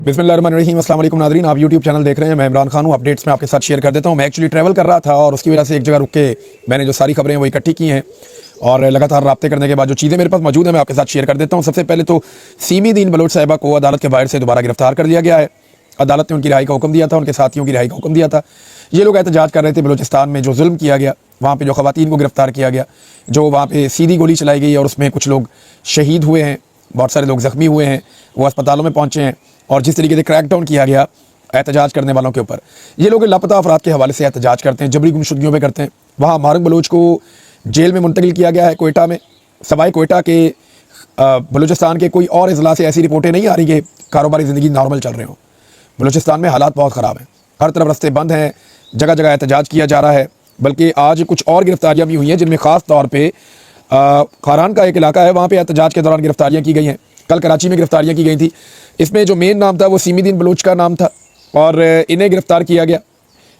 बिस्मिल्लाहिर्रहमानिर्रहीम। अस्सलाम वालेकुम नाज़रीन, आप यूट्यूब चैनल देख रहे हैं। मैं इमरान खान हूँ। अपडेट्स में आपके साथ शेयर कर देता हूँ। मैं एक्चुअली ट्रैवल कर रहा था और उसकी वजह से एक जगह रुक के मैंने जो सारी खबरें वो इकट्ठी की हैं और लगातार राब्ते करने के बाद जो चीज़ें मेरे पास मौजूद हैं मैं आपके साथ शेयर कर देता हूँ। सबसे पहले तो सीमी दीन बलोच साहिबा को अदालत के बाहर से दोबारा गिरफ्तार कर लिया गया है। अदालत ने उनकी रिहाई का हुक्म दिया था, उनके साथियों की रिहाई का हुक्म दिया था। ये लोग एहतजाज कर रहे थे बलोचिस्तान में जो जुल्म किया गया, वहाँ पे जो ख़वातीन को गिरफ्तार किया गया, जो वहाँ पे सीधी गोली चलाई गई और उसमें कुछ लोग शहीद हुए हैं, बहुत सारे लोग ज़ख्मी हुए हैं, वो अस्पतालों में पहुँचे हैं। और जिस तरीके से क्रैकडाउन किया गया एहतजाज करने वालों के ऊपर, ये लोग लापता अफराद के हवाले से एहतजाज करते हैं, जबरी गुमशुदगियों पे करते हैं। वहाँ मारूक बलोच को जेल में मुंतकिल किया गया है कोयटा में। सवाए कोयटा के बलूचिस्तान के कोई और अजला से ऐसी रिपोर्टें नहीं आ रही कि कारोबारी ज़िंदगी नॉर्मल चल रहे हों। बलूचिस्तान में हालात बहुत ख़राब हैं, हर तरफ रास्ते बंद हैं, जगह जगह एहतजाज किया जा रहा है। बल्कि आज कुछ और गिरफ्तारियाँ भी हुई हैं जिनमें ख़ास तौर पर खारान का एक इलाका है, वहाँ पर एहतजाज के दौरान गिरफ्तारियाँ की गई हैं। कल कराची में गिरफ्तारियाँ की गई थी। इसमें जो मेन नाम था वो सीमी दीन बलोच का नाम था और इन्हें गिरफ्तार किया गया,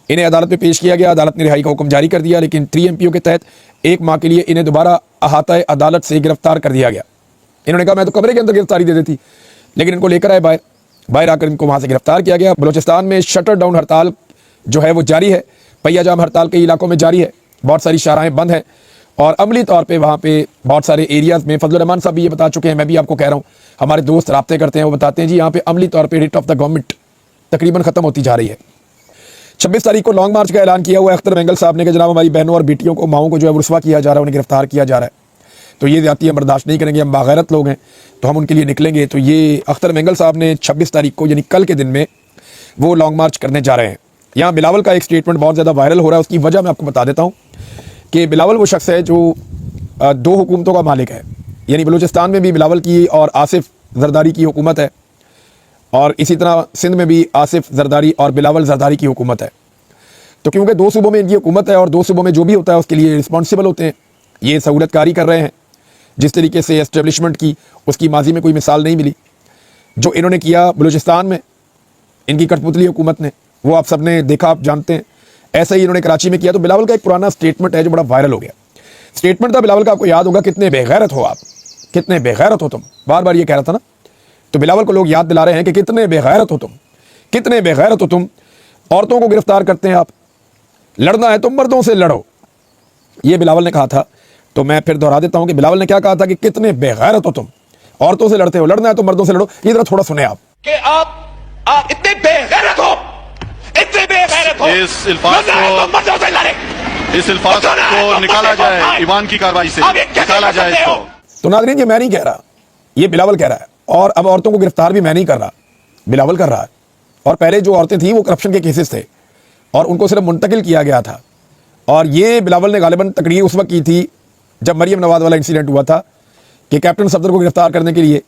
इन्हें अदालत में पेश किया गया। अदालत ने रिहाई का हुक्म जारी कर दिया, लेकिन 3 MPO के तहत 1 माह के लिए इन्हें दोबारा अहाता अदालत से गिरफ्तार कर दिया गया। इन्होंने कहा मैं तो कमरे के अंदर गिरफ्तारी दे देती, लेकिन इनको लेकर आए बाहर आकर इनको वहाँ से गिरफ्तार किया गया। बलोचिस्तान में शटर डाउन हड़ताल जो है वो जारी है, पहिया जाम हड़ताल कई इलाकों में जारी है, बहुत सारी शाहराहें बंद हैं और अमली तौर पे वहाँ पे बहुत सारे एरियाज़ में फजल रहमान साहब भी ये बता चुके हैं, मैं भी आपको कह रहा हूँ, हमारे दोस्त राब्ते करते हैं, वो बताते हैं जी यहाँ पे अमली तौर पे रिट ऑफ द गवर्नमेंट तकरीबन ख़त्म होती जा रही है। 26 तारीख को लॉन्ग मार्च का ऐलान किया हुआ है अख्तर वेंगल साहब ने कि जनाब हमारी बहनों और बेटियों को, माओं को जो है रुस्वा किया जा रहा है, उन्हें गिरफ्तार किया जा रहा है, तो ये ज़्यादती हम बर्दाश्त नहीं करेंगे, हम बागैरत लोग हैं, तो हम उनके लिए निकलेंगे। तो ये अख्तर वेंगल साहब ने 26 तारीख को यानी कल के दिन में वो लॉन्ग मार्च करने जा रहे हैं। यहाँ बिलावल का एक स्टेटमेंट बहुत ज़्यादा वायरल हो रहा है, उसकी वजह मैं आपको बता देता हूँ कि बिलावल वो शख्स है जो 2 हुकूमतों का मालिक है, यानी बलूचिस्तान में भी बिलावल की और आसिफ जरदारी की हुकूमत है और इसी तरह सिंध में भी आसिफ जरदारी और बिलावल जरदारी की हुकूमत है। तो क्योंकि 2 सूबों में इनकी हुकूमत है और 2 सूबों में जो भी होता है उसके लिए रिस्पॉन्सिबल होते हैं, ये सहूलतकारी कर रहे हैं। जिस तरीके से एस्टेब्लिशमेंट की उसकी माजी में कोई मिसाल नहीं मिली, जो इन्होंने किया बलूचिस्तान में इनकी कठपुतली हुकूमत ने, वो आप सब ने देखा, आप जानते हैं। ऐसा ही इन्होंने कराची में किया। तो बिलावल का एक पुराना स्टेटमेंट है जो बड़ा वायरल हो गया। स्टेटमेंट था बिलावल का, आपको याद होगा, कितने बेगैरत हो आप, कितने बेगैरत हो तुम, बार बार ये कह रहा था ना। तो बिलावल को लोग याद दिला रहे हैं कि कितने बेगैरत हो तुम, कितने बेगैरत हो तुम, औरतों को गिरफ्तार करते हैं आप, लड़ना है तो मर्दों से लड़ो, ये बिलावल ने कहा था। तो मैं फिर दोहरा देता हूं कि बिलावल ने क्या कहा था कि कितने बेगैरत हो तुम, औरतों से लड़ते हो, लड़ना है तो मर्दों से लड़ो। ये जरा थोड़ा सुने आप कि आप इतने बेगैरत हो, इतने बेगैरत हो, इस अल्फाज को निकाला जाए, ईमान की कार्रवाई से निकाला जाए इसको। तो नाज़रीन ये मैं नहीं कह रहा, ये बिलावल कह रहा है। और अब औरतों को गिरफ्तार भी मैं नहीं कर रहा, बिलावल कर रहा है। और पहले जो औरतें थी वो करप्शन के केसेस थे और उनको सिर्फ मुंतकिल किया गया था। और ये बिलावल ने गालिबन तकरीर उस वक्त की थी जब मरियम नवाज वाला इंसिडेंट हुआ था कि कैप्टन सफदर को गिरफ्तार करने के लिए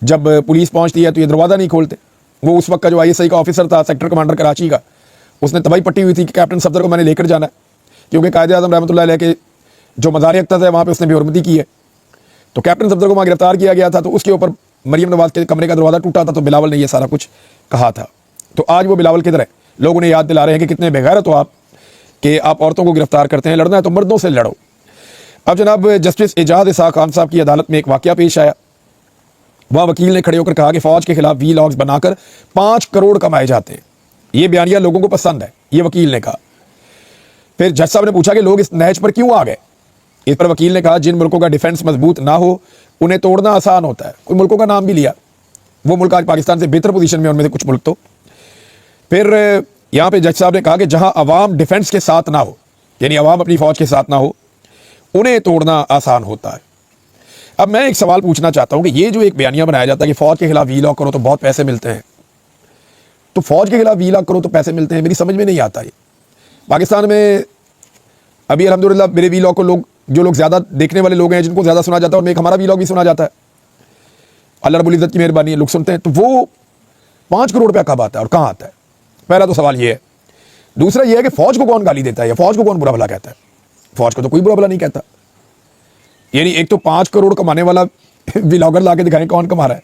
जब पुलिस पहुंचती है तो ये दरवाज़ा नहीं खोलते। वो उस वक्त का जो ISI का ऑफिसर था, सेक्टर कमांडर कराची का, उसने तबाही पट्टी हुई थी कि कैप्टन सफदर को मैंने लेकर जाना है, क्योंकि कायद-ए-आज़म रहमतुल्लाह अलैह के जो मज़ार अक़दस है वहाँ पे उसने बेहुरमती की है। तो कैप्टन सफदर को वहाँ गिरफ्तार किया गया था, तो उसके ऊपर मरियम नवाज के कमरे का दरवाज़ा टूटा था, तो बिलावल ने यह सारा कुछ कहा था। तो आज वो बिलावल किधर है? लोग उन्हें याद दिला रहे हैं कि कितने बेगैरत हो आप कि आप औरतों को गिरफ्तार करते हैं, लड़ना है तो मर्दों से लड़ो। अब जनाब जस्टिस एजाज इसाक खान साहब की अदालत में एक वाक़या पेश आया। वहाँ वकील ने खड़े होकर कहा कि फ़ौज के खिलाफ वीलॉग्स बनाकर 5 करोड़ कमाए जाते हैं। ये बयानिया लोगों को पसंद है, ये वकील ने कहा। फिर जज साहब ने पूछा कि लोग इस नहज पर क्यों आ गए। इस पर वकील ने कहा जिन मुल्कों का डिफेंस मजबूत ना हो उन्हें तोड़ना आसान होता है। कुछ मुल्कों का नाम भी लिया, वो मुल्क आज पाकिस्तान से बेहतर पोजीशन में, उनमें से कुछ मुल्क। तो फिर यहाँ पे जज साहब ने कहा कि जहाँ अवाम डिफेंस के साथ ना हो, यानी अवाम अपनी फ़ौज के साथ ना हो, उन्हें तोड़ना आसान होता है। अब मैं एक सवाल पूछना चाहता हूँ कि ये जो एक बयानिया बनाया जाता है कि फ़ौज के खिलाफ वीलॉग करो तो बहुत पैसे मिलते हैं, तो फ़ौज के खिलाफ वीलॉग करो तो पैसे मिलते हैं, मेरी समझ में नहीं आता। ये पाकिस्तान में अभी अल्हम्दुलिल्लाह मेरे वीलॉग को लोग, जो लोग ज़्यादा देखने वाले लोग हैं, जिनको ज़्यादा सुना जाता है, उनमें एक हमारा वीलॉग भी सुना जाता है। अल्लाह रब्बुल इज़्ज़त की मेहरबानी है, लोग सुनते हैं। तो वो 5 करोड़ रुपया कब आता है और कहाँ आता है? पहला तो सवाल ये है। दूसरा ये है कि फ़ौज को कौन गाली देता है या फ़ौज को कौन बुरा भला कहता है? फ़ौज को तो कोई बुरा भला नहीं कहता। यानी एक तो 5 करोड़ कमाने वाला व्लॉगर ला के दिखाएं कौन कमा रहा है,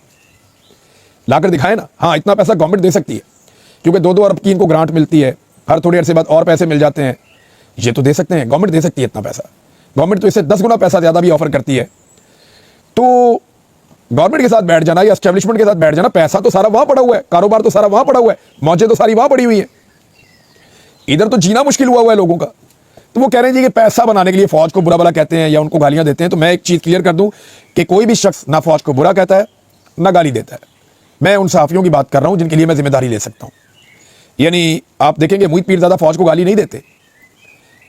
लाकर दिखाए ना। हाँ, इतना पैसा गवर्नमेंट दे सकती है क्योंकि 2-2 अरब की इनको ग्रांट मिलती है, हर थोड़े अरसे बाद और पैसे मिल जाते हैं, ये तो दे सकते हैं, गवर्नमेंट दे सकती है इतना पैसा। गवर्नमेंट तो इससे 10 गुना पैसा ज़्यादा भी ऑफर करती है। तो गवर्नमेंट के साथ बैठ जाना या एस्टेब्लिशमेंट के साथ बैठ जाना, पैसा तो सारा वहां पड़ा हुआ है, कारोबार तो सारा वहां पड़ा हुआ है, मौजें तो सारी वहां पड़ी हुई है, इधर तो जीना मुश्किल हुआ है लोगों का। तो वो कह रहे हैं जी कि पैसा बनाने के लिए फौज को बुरा भला कहते हैं या उनको गालियां देते हैं। तो मैं एक चीज क्लियर कर दूं कि कोई भी शख्स ना फौज को बुरा कहता है ना गाली देता है। मैं उन सहाफियों की बात कर रहा हूं जिनके लिए मैं जिम्मेदारी ले सकता हूं। यानी आप देखेंगे मोहित पीरजादा फौज को गाली नहीं देते।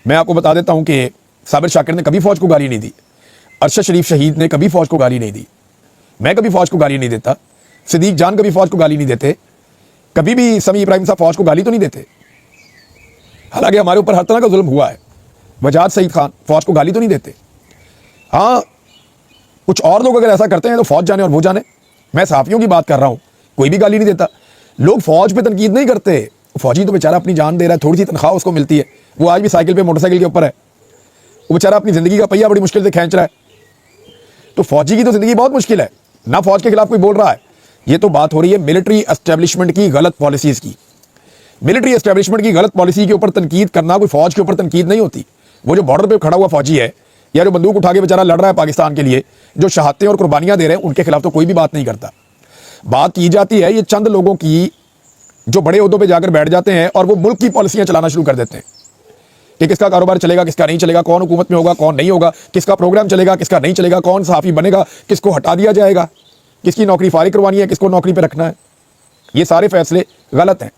मैं आपको बता देता हूं कि साबिर शाकिर ने कभी फौज को गाली नहीं दी, अरशद शरीफ शहीद ने कभी फौज को गाली नहीं दी, मैं कभी फौज को गाली नहीं देता, सिद्दीक जान कभी फौज को गाली नहीं देते, कभी भी समी इब्राहिम साहब फौज को गाली तो नहीं देते। हालांकि हमारे ऊपर हर तरह का जुल्म हुआ है। वजाद सईद खान फौज को गाली तो नहीं देते। हाँ, कुछ और लोग अगर ऐसा करते हैं तो फौज जाने और वो जाने। मैं सहाफियों की बात कर रहा हूं, कोई भी गाली नहीं देता। लोग फौज पे तनकीद नहीं करते। फौजी तो बेचारा अपनी जान दे रहा है, थोड़ी सी तनख्वाह उसको मिलती है, वो आज भी साइकिल पे मोटरसाइकिल के ऊपर है, वो बेचारा अपनी जिंदगी का पहिया बड़ी मुश्किल से खींच रहा है। तो फौजी की तो जिंदगी बहुत मुश्किल है ना। फौज के खिलाफ कोई बोल रहा है। ये तो बात हो रही है मिलिट्री एस्टेब्लिशमेंट की गलत पॉलिसीज की। मिलिट्री एस्टेब्लिशमेंट की गलत पॉलिसी के ऊपर तनकीद करना कोई फौज के ऊपर तनकीद नहीं होती। वो जो बॉर्डर पे खड़ा हुआ फौजी है या जो बंदूक उठा के बेचारा लड़ रहा है पाकिस्तान के लिए, जो शहादतें और कुर्बानियां दे रहे हैं, उनके खिलाफ तो कोई भी बात नहीं करता। बात की जाती है ये चंद लोगों की जो बड़े ओहदों पे जाकर बैठ जाते हैं और वो मुल्क की पॉलिसियां चलाना शुरू कर देते हैं कि किसका कारोबार चलेगा, किसका नहीं चलेगा, कौन हुकूमत में होगा, कौन नहीं होगा, किसका प्रोग्राम चलेगा, किसका नहीं चलेगा, कौन सहाफी बनेगा, किसको हटा दिया जाएगा, किसकी नौकरी फारिग करवानी है, किसको नौकरी पर रखना है। ये सारे फैसले गलत हैं।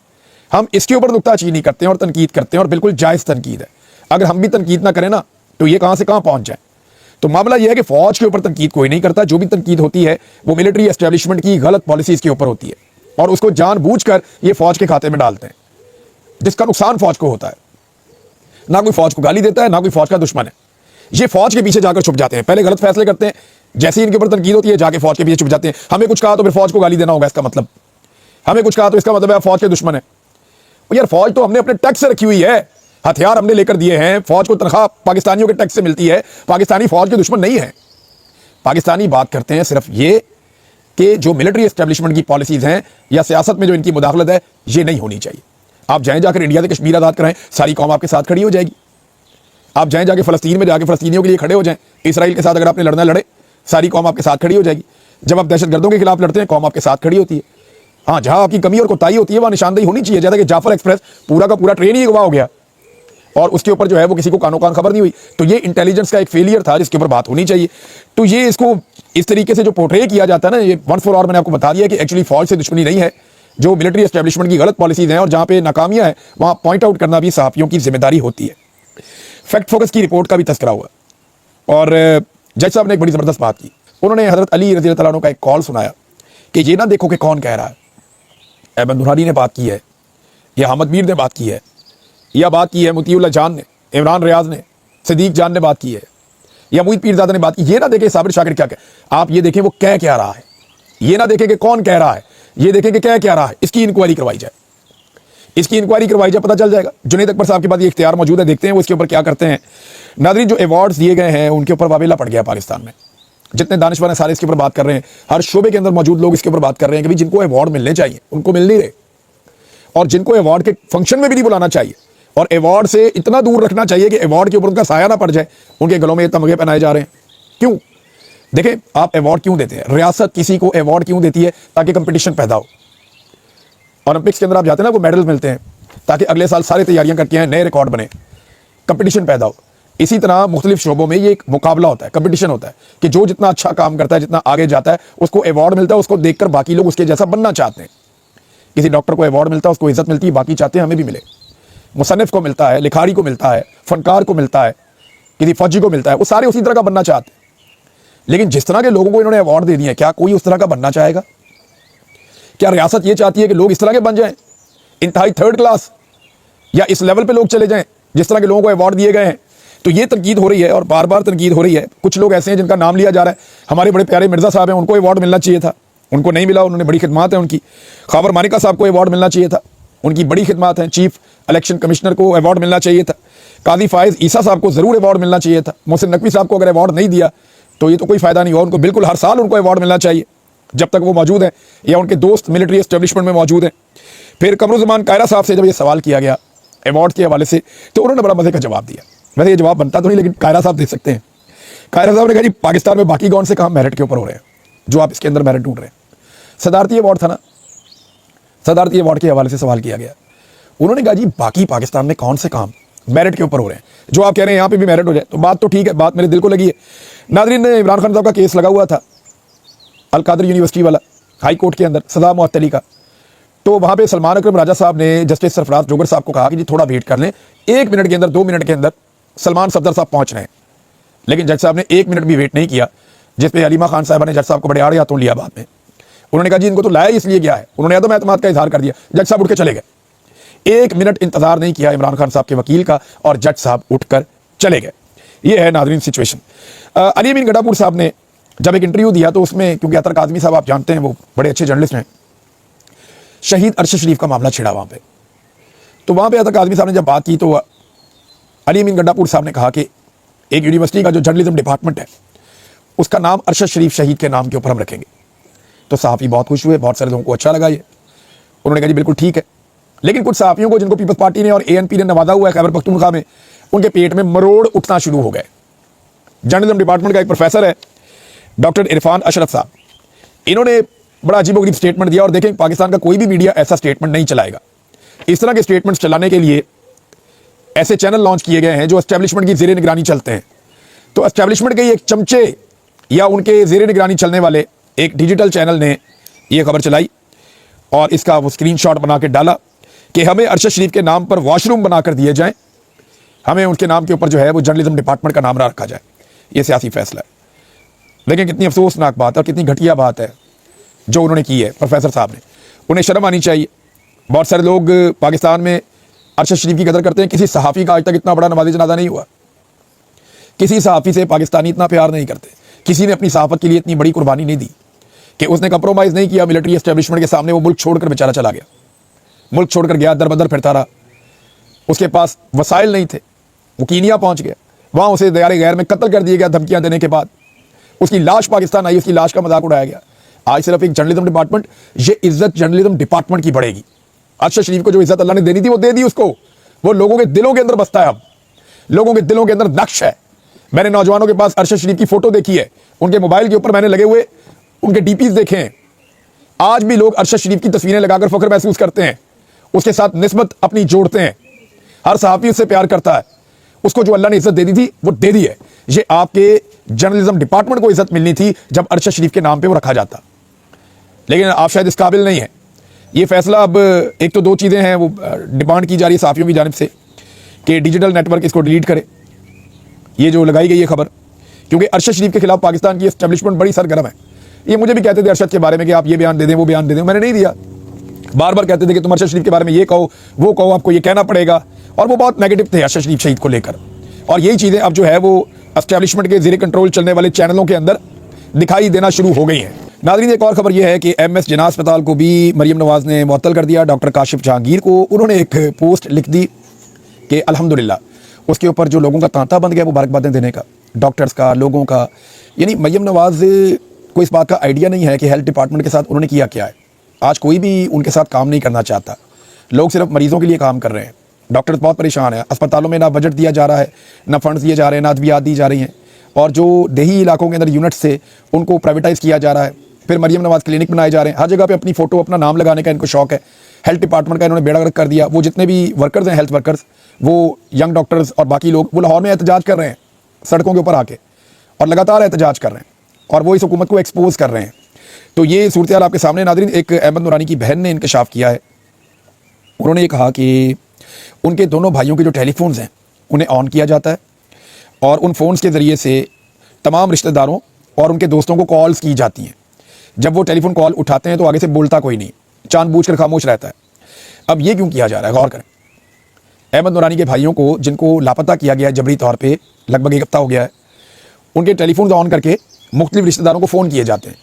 हम इसके ऊपर नुक्ताचीनी नहीं करते हैं और तनकीद करते हैं, और बिल्कुल जायज़ तनकीद है। अगर हम भी तनकीद ना करें ना तो ये कहां से कहां पहुंच जाए। तो मामला यह है कि फौज के ऊपर तनकीद कोई नहीं करता। जो भी तनकीद होती है वो मिलिट्री एस्टेब्लिशमेंट की गलत पॉलिसीज के ऊपर होती है, और उसको जानबूझकर ये फौज के खाते में डालते हैं, जिसका नुकसान फौज को होता है। ना कोई फौज को गाली देता है, ना कोई फौज का दुश्मन है। ये फौज के पीछे जाकर छुप जाते हैं, पहले गलत फैसले करते हैं, जैसे ही इनके ऊपर तनकीद होती है जाके फौज के पीछे छुप जाते हैं। हमें कुछ कहा तो फिर फौज को गाली देना होगा, इसका मतलब हमें कुछ कहा तो इसका मतलब है फौज के दुश्मन है। यार फौज तो हमने अपने टैक्स से रखी हुई है, हथियार हमने लेकर दिए हैं, फौज को तनख्वाह पाकिस्तानियों के टैक्स से मिलती है। पाकिस्तानी फौज के दुश्मन नहीं है। पाकिस्तानी बात करते हैं सिर्फ ये कि जो मिलिट्री एस्टेब्लिशमेंट की पॉलिसीज हैं या सियासत में जो इनकी मुदाखलत है, ये नहीं होनी चाहिए। आप जाएं जाकर इंडिया से कश्मीर आज़ाद कराएं, सारी कौम आपके साथ खड़ी हो जाएगी। आप जाएं जाके फ़लस्तीन में जाके फ़लस्तीनियों के लिए खड़े हो जाएं, इसराइल के साथ अगर आपने लड़ना लड़े, सारी कौम आपके साथ खड़ी हो जाएगी। जब आप दहशतगर्दों के खिलाफ लड़ते हैं, कौम आपके साथ खड़ी होती है। हाँ, जहां आपकी कमी और कोताही होती है वहां निशानदेही होनी चाहिए। जैसा कि जाफर एक्सप्रेस पूरा का पूरा ट्रेन ही अगवा हो गया और उसके ऊपर जो है वो किसी को कानो कान खबर नहीं हुई, तो ये इंटेलिजेंस का एक फेलियर था जिसके ऊपर बात होनी चाहिए। तो ये इसको इस तरीके से जो पोर्ट्रे किया जाता है ना, ये वंस फॉर ऑल मैंने आपको बता दिया कि एक्चुअली फौज से दुश्मनी नहीं है। जो मिलिट्री एस्टेब्लिशमेंट की गलत पॉलिसीज हैं और जहां पे नाकामियां हैं, वहां पॉइंट आउट करना भी सहाफियों की जिम्मेदारी होती है। फैक्ट फोकस की रिपोर्ट का भी तस्करा हुआ और जज साहब ने एक बड़ी जबरदस्त बात की। उन्होंने हजरत अली रज़ी अल्लाह अन्हु का एक कॉल सुनाया कि ये ना देखो कि कौन कह रहा है। अहमद दुरानी ने बात की है, या अहमद मीर ने बात की है, या बात की है मुतीउल्लाह जान ने, इमरान रियाज ने, सिद्दीक जान ने बात की है, या मोहित पीरजादा ने बात की। ये ना देखें साबिर शाकिर क्या कह, आप ये देखें वो कह क्या रहा है। ये ना देखें कि कौन कह रहा है, ये देखें कि कह क्या रहा है। इसकी इंक्वायरी करवाई जाए, इसकी इंक्वायरी करवाई जाए, पता चल जाएगा। जुनैद अकबर साहब के पास ये इख्तियार मौजूद है, देखते हैं वो इसके ऊपर क्या करते हैं। नाज़रीन, जो अवार्ड्स दिए गए हैं उनके ऊपर वावेला पड़ गया पाकिस्तान में। जितने दानिशवर हैं सारे इसके ऊपर बात कर रहे हैं, हर शोबे के अंदर मौजूद लोग इसके ऊपर बात कर रहे हैं कि भाई जिनको अवार्ड मिलने चाहिए उनको मिल नहीं रहे, और जिनको अवार्ड के फंक्शन में भी नहीं बुलाना चाहिए, और अवार्ड से इतना दूर रखना चाहिए कि अवार्ड के ऊपर उनका साया ना पड़ जाए, उनके गलों में तमगे पहनाए जा रहे हैं। क्यों? देखें, आप अवार्ड क्यों देते हैं? रियासत किसी को अवार्ड क्यों देती है? ताकि कंपटीशन पैदा हो। ओलंपिक्स के अंदर आप जाते हैं ना, वो मेडल मिलते हैं ताकि अगले साल सारी तैयारियां करके आए, नए रिकॉर्ड बने, कंपटीशन पैदा हो। इसी तरह मुख्तलिफ शोबों में ये एक मुकाबला होता है, कंपटीशन होता है कि जो जितना अच्छा काम करता है, जितना आगे जाता है, उसको अवार्ड मिलता है। उसको देखकर बाकी लोग उसके जैसा बनना चाहते हैं। किसी डॉक्टर को अवार्ड मिलता है, उसको इज्जत मिलती है, बाकी चाहते हैं हमें भी मिले। मुसन्निफ को मिलता है, लिखारी को मिलता है, फनकार को मिलता है, किसी फौजी को मिलता है, वो सारे उसी तरह का बनना चाहते हैं। लेकिन जिस तरह के लोगों को इन्होंने अवार्ड दे दिए हैं, क्या कोई उस तरह का बनना चाहेगा? क्या रियासत ये चाहती है कि लोग इस तरह के बन जाएं, इंतहाई थर्ड क्लास, या इस लेवल पे लोग चले जाएं जिस तरह के लोगों को अवार्ड दिए गए हैं? तो ये तनकीद हो रही है और बार बार तनकीद हो रही है। कुछ लोग ऐसे हैं जिनका नाम लिया जा रहा है, हमारे बड़े प्यारे मिर्जा साहब हैं, उनको अवार्ड मिलना चाहिए था, उनको नहीं मिला। उन्होंने बड़ी खिदमात है उनकी। खबर मानिका साहब को अवार्ड मिलना चाहिए था, उनकी बड़ी खिदमात है। चीफ इलेक्शन कमिश्नर को अवार्ड मिलना चाहिए था। काजी फायज ईसा साहब को ज़रूर अवार्ड मिलना चाहिए था। मोहसिन नकवी साहब को अगर अवार्ड नहीं दिया तो ये तो कोई फ़ायदा नहीं हुआ। उनको बिल्कुल हर साल उनको अवार्ड मिलना चाहिए जब तक वो मौजूद हैं या उनके दोस्त मिलिट्री एस्टेब्लिशमेंट में मौजूद हैं। फिर कमरुज़्ज़मान कायरा साहब से जब ये सवाल किया गया अवार्ड के हवाले से, तो उन्होंने बड़ा मज़े का जवाब दिया। वैसे ये जवाब बनता तो नहीं, लेकिन कायरा साहब दे सकते हैं। कायरा साहब ने कहा जी पाकिस्तान में बाकी कौन से काम मेरिट के ऊपर हो रहे हैं, जो आप इसके अंदर मेरिट ढूंढ रहे हैं। सदारती अवार्ड था ना, सदारती अवार्ड के हवाले से सवाल किया गया। उन्होंने कहा जी बाकी पाकिस्तान में कौन से काम मेरिट के ऊपर हो रहे हैं, जो आप कह रहे हैं यहाँ पे भी मेरिट हो जाए, तो बात तो ठीक है, बात मेरे दिल को लगी है। नाज़रीन, इमरान खान साहब का केस लगा हुआ था अल कादर यूनिवर्सिटी वाला हाई कोर्ट के अंदर, सदा मुअत्तली का। तो वहाँ पे सलमान अकरम राजा साहब ने जस्टिस सरफराज जोगर साहब को कहा कि जी थोड़ा वेट कर लें, 1 मिनट के अंदर 2 मिनट के अंदर सलमान सफदर साहब पहुँच रहे हैं। लेकिन जज साहब ने 1 मिनट भी वेट नहीं किया, जिसपे अलीमा खान साहब ने जज साहब को बड़े आड़े हाथों लिया। बाद में उन्होंने कहा जी इनको तो लाया इसलिए गया है, उन्होंने तो एतमाद का इजहार कर दिया। जज साहब उठ के चले गए, 1 मिनट इंतजार नहीं किया इमरान खान साहब के वकील का और जज साहब उठकर चले गए। ये है नाज़रीन सिचुएशन। अली अमीन गड्ढापुर साहब ने जब एक इंटरव्यू दिया तो उसमें, क्योंकि अतर काज़मी साहब आप जानते हैं वो बड़े अच्छे जर्नलिस्ट हैं, शहीद अरशद शरीफ का मामला छिड़ा वहाँ पे। तो वहाँ पे अतर काज़मी साहब ने जब बात की तो अली अमीन गड्ढापुर साहब ने कहा कि एक यूनिवर्सिटी का जो जर्नलिज्म डिपार्टमेंट है उसका नाम अरशद शरीफ शहीद के नाम के ऊपर हम रखेंगे। तो सहाफ़ी बहुत खुश हुए, बहुत सारे लोगों को अच्छा लगा ये। उन्होंने कहा जी बिल्कुल ठीक है। लेकिन कुछ सहाफ़ियों को जिनको पीपल्स पार्टी ने और ANP ने नवाजा हुआ है खैबर पख्तूनख्वा में, उनके पेट में मरोड़ उठना शुरू हो गए। जर्नलिज्म डिपार्टमेंट का एक प्रोफेसर है डॉक्टर इरफान अशरफ साहब, इन्होंने बड़ा अजीबोगरीब स्टेटमेंट दिया। और देखें, पाकिस्तान का कोई भी मीडिया ऐसा स्टेटमेंट नहीं चलाएगा। इस तरह के स्टेटमेंट्स चलाने के लिए ऐसे चैनल लॉन्च किए गए हैं जो एस्टेब्लिशमेंट की ज़ेरे निगरानी चलते हैं। तो एस्टेब्लिशमेंट के एक चमचे या उनके ज़ेरे निगरानी चलने वाले एक डिजिटल चैनल ने यह खबर चलाई और इसका वो स्क्रीनशॉट बना के डाला कि हमें अरशद शरीफ के नाम पर वॉशरूम बनाकर दिए जाएं, हमें उनके नाम के ऊपर जो है वो जर्नलिज्म डिपार्टमेंट का नाम रखा जाए। ये सियासी फैसला है। लेकिन कितनी अफसोसनाक बात और कितनी घटिया बात है जो उन्होंने की है प्रोफेसर साहब ने। उन्हें शर्म आनी चाहिए। बहुत सारे लोग पाकिस्तान में अरशद शरीफ की कदर करते हैं। किसी सहाफ़ी का आज तक इतना बड़ा नवाज़े जनाजा नहीं हुआ। किसी सहाफ़ी से पाकिस्तानी इतना प्यार नहीं करते। किसी ने अपनी सहाफ़त के लिए इतनी बड़ी कुर्बानी नहीं दी कि उसने कंप्रोमाइज़ नहीं किया मिलिट्री एस्टेब्लिशमेंट के सामने। वो मुल्क छोड़कर बेचारा चला गया, मुल्क छोड़कर गया, दर बदर फिरता रहा। उसके पास वसाइल नहीं थे, वो कीनिया पहुंच गया, वहाँ उसे दयारे गैर में कत्ल कर दिया गया धमकियां देने के बाद। उसकी लाश पाकिस्तान आई, उसकी लाश का मजाक उड़ाया गया। आज सिर्फ एक जर्नलिज्म डिपार्टमेंट, ये इज्जत जर्नलिज्म डिपार्टमेंट की बढ़ेगी। अरशद शरीफ को जो इज्जत अल्लाह ने देनी थी वो दे दी उसको। वो लोगों के दिलों के अंदर बसता है, अब लोगों के दिलों के अंदर नक्श है। मैंने नौजवानों के पास अरशद शरीफ की फोटो देखी है, उनके मोबाइल के ऊपर मैंने लगे हुए उनके डीपीज देखे हैं। आज भी लोग अरशद शरीफ की तस्वीरें लगाकर फख्र महसूस करते हैं, उसके साथ निस्बत अपनी जोड़ते हैं। हर सहाफ़ी उससे प्यार करता है। उसको जो अल्लाह ने इज्जत दे दी थी वो दे दी है। ये आपके जर्नलिज्म डिपार्टमेंट को इज्जत मिलनी थी जब अरशद शरीफ के नाम पे वो रखा जाता। लेकिन आप शायद इस काबिल नहीं है। ये फैसला अब एक तो 2 चीज़ें हैं वो डिमांड की जा रही है सहाफ़ियों की जानिब से कि डिजिटल नेटवर्क इसको डिलीट करे, ये जो लगाई गई है खबर। क्योंकि अरशद शरीफ के खिलाफ पाकिस्तान की एस्टेब्लिशमेंट बड़ी सरगर्म है। ये मुझे भी कहते थे अरशद के बारे में कि आप ये बयान दे दें, वो बयान दे दें, मैंने नहीं दिया। बार बार कहते थे कि तुम अरशद शरीफ के बारे में ये कहो, वो कहो, आपको ये कहना पड़ेगा। और वो बहुत नेगेटिव थे अरशद शरीफ शहीद को लेकर। और यही चीज़ें अब जो है वो एस्टेब्लिशमेंट के ज़ेरे कंट्रोल चलने वाले चैनलों के अंदर दिखाई देना शुरू हो गई हैं। नाज़रीन, एक और खबर यह है कि MS जिन्ना अस्पताल को भी मरियम नवाज़ ने मुअत्तल कर दिया। डॉक्टर काशिफ जहांगीर को उन्होंने एक पोस्ट लिख दी कि अल्हम्दुलिल्लाह उसके ऊपर जो लोगों का तांता बन गया मुबारकबादें देने का, डॉक्टर्स का, लोगों का। यानी मरियम नवाज़ को इस बात का आइडिया नहीं है कि हेल्थ डिपार्टमेंट के साथ उन्होंने किया क्या है। आज कोई भी उनके साथ काम नहीं करना चाहता। लोग सिर्फ मरीजों के लिए काम कर रहे हैं। डॉक्टर्स बहुत परेशान हैं। अस्पतालों में ना बजट दिया जा रहा है, ना फंड्स दिए जा रहे हैं, ना अद्वियात दी जा रही हैं। और जो देही इलाकों के अंदर यूनिट्स से उनको प्राइवेटाइज़ किया जा रहा है। फिर मरियम नवाज़ क्लिनिक बनाए जा रहे हैं। हर जगह पे अपनी फ़ोटो, अपना नाम लगाने का इनको शौक है। हेल्थ डिपार्टमेंट का इन्होंने बेड़ा गर्क कर दिया। वो जितने भी वर्कर्स हैं, हेल्थ वर्कर्स, वो यंग डॉक्टर्स और बाकी लोग, वो लाहौर में एहतजाज कर रहे हैं सड़कों के ऊपर आके, और लगातार एहतजाज कर रहे हैं और वो इस हुकूमत को एक्सपोज कर रहे हैं। तो ये सूरत हाल आपके सामने। नाज़रीन, एक अहमद नूरानी की बहन ने इंकशाफ किया है। उन्होंने ये कहा कि उनके दोनों भाइयों के जो टेलीफोन्स हैं उन्हें ऑन किया जाता है और उन फ़ोन्स के ज़रिए से तमाम रिश्तेदारों और उनके दोस्तों को कॉल्स की जाती हैं। जब वो टेलीफोन कॉल उठाते हैं तो आगे से बोलता कोई नहीं, जानबूझकर खामोश रहता है। अब ये क्यों किया जा रहा है, गौर करें। अहमद नूरानी के भाइयों को, जिनको लापता किया गया है जबरी तौर पे, लगभग 1 हफ्ता हो गया है, उनके टेलीफोन ऑन करके मुख्तलिफ रिश्तेदारों को फ़ोन किए जाते हैं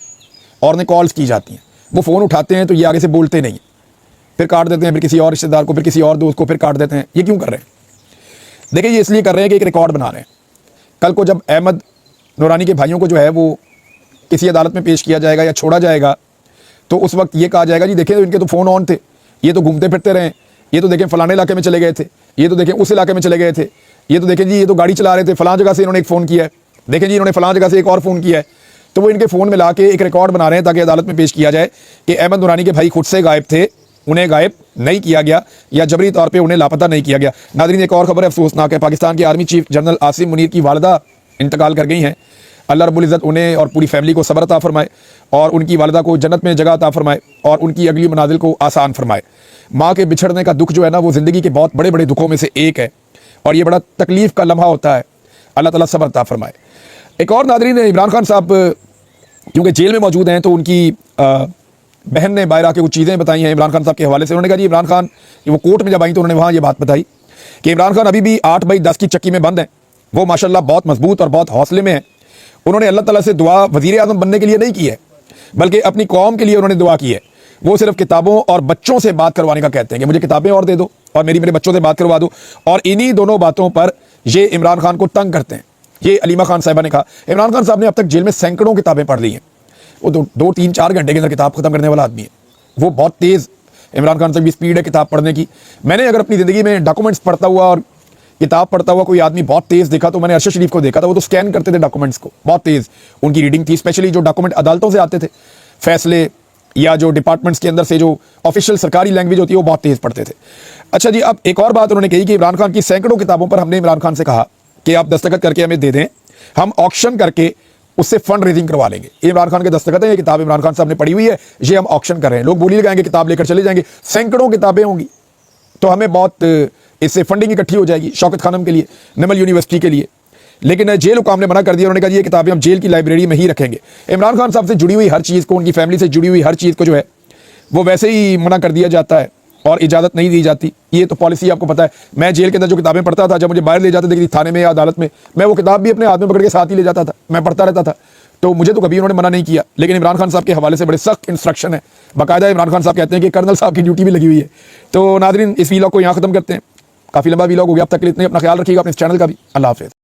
और उन्हें कॉल्स की जाती हैं। वो फ़ोन उठाते हैं तो ये आगे से बोलते नहीं, फिर काट देते हैं, फिर किसी और रिश्तेदार को, फिर किसी और दोस्त को, फिर काट देते हैं। ये क्यों कर रहे हैं? देखिए, ये इसलिए कर रहे हैं कि एक रिकॉर्ड बना रहे हैं। कल को जब अहमद नूरानी के भाइयों को जो है वो किसी अदालत में पेश किया जाएगा या छोड़ा जाएगा तो उस वक्त ये कहा जाएगा जी देखें तो इनके तो फ़ोन ऑन थे, ये तो घूमते फिरते रहे, ये तो देखें फ़लाने इलाके में चले गए थे, ये तो देखें उस इलाके में चले गए थे, ये तो देखें जी ये तो गाड़ी चला रहे थे, फ़लाँ जगह से इन्होंने एक फ़ोन किया है, देखें जी इन्होंने फ़लाँ जगह से एक और फ़ोन किया है। तो वो इनके फ़ोन में ला के एक रिकॉर्ड बना रहे हैं ताकि अदालत में पेश किया जाए कि अहमद नूरानी के भाई खुद से गायब थे, उन्हें गायब नहीं किया गया या जबरी तौर पे उन्हें लापता नहीं किया गया। नाज़रीन, एक और खबर है अफसोसनाक है। पाकिस्तान के army chief general Asim Munir की वालिदा इंतकाल कर गई हैं। अल्लाह रब्बुल इज़्ज़त उन्हें और पूरी फैमिली को सब्र अता फरमाए और उनकी वालिदा को जन्नत में जगह अता फरमाए और उनकी अगली मनाजिल को आसान फरमाए। माँ के बिछड़ने का दुख जो है ना, वो ज़िंदगी के बहुत बड़े बड़े दुखों में से एक है और ये बड़ा तकलीफ़ का लम्हा होता है। अल्लाह ताला सब्र अता फरमाए। एक और नाज़रीन, इमरान खान साहब क्योंकि जेल में मौजूद हैं तो उनकी बहन ने बाहर आके कुछ चीज़ें बताई हैं इमरान खान साहब के हवाले से। उन्होंने कहा जी इमरान खान, वो कोर्ट में जब आई तो उन्होंने वहाँ ये बात बताई कि इमरान खान अभी भी 8/10 की चक्की में बंद हैं। वो माशाल्लाह बहुत मजबूत और बहुत हौसले में हैं। उन्होंने अल्लाह ताला से दुआ वज़ीर आज़म बनने के लिए नहीं की है, बल्कि अपनी कौम के लिए उन्होंने दुआ की है। वो सिर्फ किताबों और बच्चों से बात करवाने का कहते हैं कि मुझे किताबें और दे दो और मेरे बच्चों से बात करवा दो, और इन्हीं दोनों बातों पर ये इमरान खान को तंग करते हैं। ये अलीमा खान साहिबा ने कहा। इमरान खान साहब ने अब तक जेल में सैकड़ों किताबें पढ़ ली हैं। वो 2-3-4 घंटे के अंदर किताब खत्म करने वाला आदमी है। वो बहुत तेज़ इमरान खान साहब की स्पीड है किताब पढ़ने की। मैंने अगर अपनी ज़िंदगी में डॉक्यूमेंट्स पढ़ता हुआ और किताब पढ़ता हुआ कोई आदमी बहुत तेज़ देखा तो मैंने अरशद शरीफ को देखा था। वो तो स्कैन करते थे डॉक्यूमेंट्स को, बहुत तेज़ उनकी रीडिंग थी। स्पेशली जो डॉक्यूमेंट अदालतों से आते थे, फैसले या जो डिपार्टमेंट्स के अंदर से जो ऑफिशियल सरकारी लैंग्वेज होती है, वो बहुत तेज़ पढ़ते थे। अच्छा जी, अब एक और बात उन्होंने कही कि इमरान खान की सैकड़ों किताबों पर हमने इमरान खान से कहा कि आप दस्तखत करके हमें दे दें, हम ऑक्शन करके उससे फंड रेजिंग करवा लेंगे। इमरान खान के दस्तखत है, ये किताब इमरान खान साहब ने पढ़ी हुई है, ये हम ऑक्शन कर रहे हैं। लोग बोली लगाएंगे, किताब लेकर चले जाएंगे, सैकड़ों किताबें होंगी तो हमें बहुत इससे फंडिंग इकट्ठी हो जाएगी शौकत खानम के लिए, नमल यूनिवर्सिटी के लिए। लेकिन जेल हुकाम ने मना कर दिया। उन्होंने कहा ये किताबें हम जेल की लाइब्रेरी में ही रखेंगे। इमरान खान साहब से जुड़ी हुई हर चीज़ को, उनकी फैमिली से जुड़ी हुई हर चीज़ को जो है वो वैसे ही मना कर दिया जाता है और इजाज़त नहीं दी जाती। ये तो पॉलिसी आपको पता है। मैं जेल के अंदर जो किताबें पढ़ता था, जब मुझे बाहर ले जाते थे थाने में या अदालत में, मैं वो किताब भी अपने हाथ में पकड़ के साथ ही ले जाता था, मैं पढ़ता रहता था। तो मुझे तो कभी उन्होंने मना नहीं किया। लेकिन इमरान खान साहब के हवाले से बड़े सख्त इंस्ट्रक्शन है। बाकायदा इमरान खान साहब कहते हैं कि कर्नल साहब की ड्यूटी भी लगी हुई है। तो नाज़रीन, इस वीलॉग को यहाँ ख़त्म करते हैं। काफ़ी लंबा वीलॉग हो गया अब तक के लिए। इतने अपना ख्याल रखिएगा, अपने इस चैनल का भी। अल्लाह हाफ़िज़।